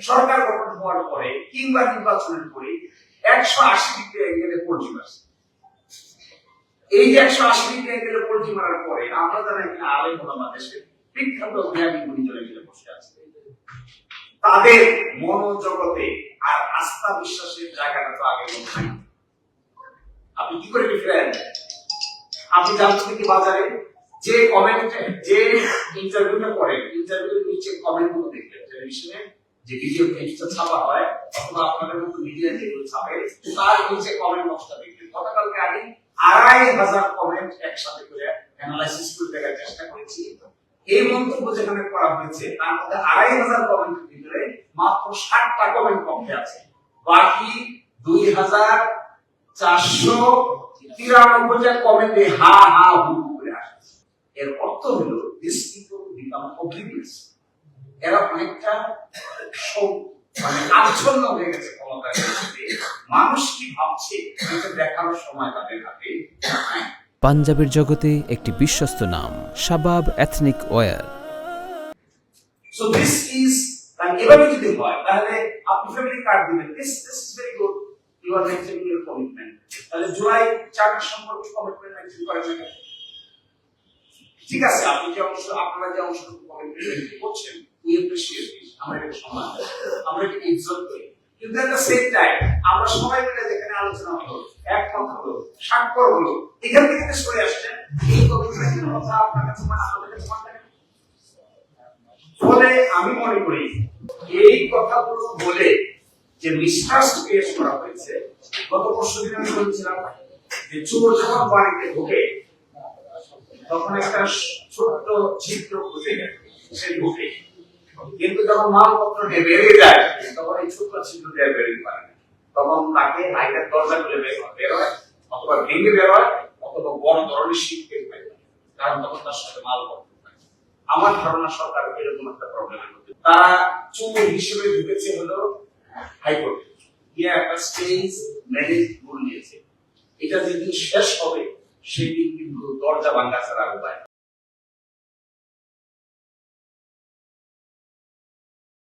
সরকার গঠন হওয়ার পরে কিংবা নির্বাচনের পরে 180 ডিগ্রি অ্যাঙ্গেলে পোলট্রি মারছে। এই যে 180 ডিগ্রি অ্যাঙ্গেলে পোলট্রি মারার পরে আমরা যারা এখানে আলেম ওলামা দেশের বিখ্যাত জ্ঞানী গুণীজনে মিলে বসে আছে, তাদের মনোজগতে আর আস্থা বিশ্বাসের জায়গাটা তো আগের মতো নাই। আপনি কি করে ফিরেন? আপনি জানতে কি বাজারে যে কমেন্টে যে ইন্টারভিউটা করেন, ইন্টারভিউর নিচে কমেন্ট গুলো দেখবেন টেলিভিশনে যে ভিডিও ক্লিপটা ছাপা হয় অথবা আপনাদের মতো মিডিয়া যেগুলো ছাপে, তার নিচে কমেন্ট বক্সটা দেখবেন। গতকালকে আমি 2500 কমেন্ট একসাথে করে অ্যানালাইসিস করে দেখার চেষ্টা করেছি। এই মন্তব্য যেখানে করা হয়েছে তার মধ্যে 2500 কমেন্টের ভিতরে মাত্র 60টা কমেন্ট কমে আছে, বাকি 2493টা কমেন্টে হা হা হু করে আসছে। এর অর্থ হলো দিস পিপল বিকাম অবলিভিয়াস। এরা অনেকটা মানে আচ্ছন্ন হয়ে গেছে ক্ষমতার ক্ষেত্রে। মানুষ কি ভাবছে এটা দেখানোর সময় তাদের হাতে। পাঞ্জাবের জগতে একটি বিশ্বস্ত নাম, Shabab ethnic wear. So this is like এভাবে যদি হয় তাহলে আপনি ফ্যামিলি কার্ড দিবেন। This is very good, you are maintaining your commitment. তাহলে জুলাই 4 সম্পর্কে কমিটমেন্ট মেইনটেইন করেন না, ঠিক আছে? আপনি যে অংশ, আপনারা যে অংশ কমিটমেন্ট করছেন, উই অ্যাপ্রিশিয়েট দিস, আমরা এটা সম্মান করি, আমরা এটা ইজ্জত করি। কিন্তু এট দ্য সেম টাইম আমরা সবাই মিলে যেখানে আলোচনা হলো, একমত হলো, স্বাক্ষর হলো, এখান থেকে যে সরে আসছেন, এই কমিটমেন্টের কথা আপনার কাছে মানে আমাদের কাছে মানে। ফলে আমি মনে করি এই কথাগুলো বলে যে মিসট্রাস্ট ক্রিয়েট করা হয়েছে, গত পরশুদিন আমি বলছিলাম যে চোর যখন বাড়িতে ঢোকে তখন একটা ছোট্ট ছিদ্র খুঁজে যায়, সে ঢোকে, কিন্তু যখন মালপত্র নিয়ে বেরিয়ে যায় তখন এই ছোট্ট ছিদ্র দিয়ে বেরিয়ে পারে না। তখন তাকে হাইটের দরজা খুলে বের হয়, অথবা ভেঙে বের হয়, অথবা বড় ধরনের শীত বের হয়, কারণ তখন তার সাথে মালপত্র। আমার ধারণা সরকার এরকম একটা প্রবলেমের মধ্যে, তারা চোর হিসেবে ঢুকেছে হলো হাইকোর্টে গিয়ে একটা স্টেজ ম্যানেজ রুল নিয়েছে। এটা যেদিন শেষ হবে সেদিন কিন্তু দরজা ভাঙা ছাড়া উপায়।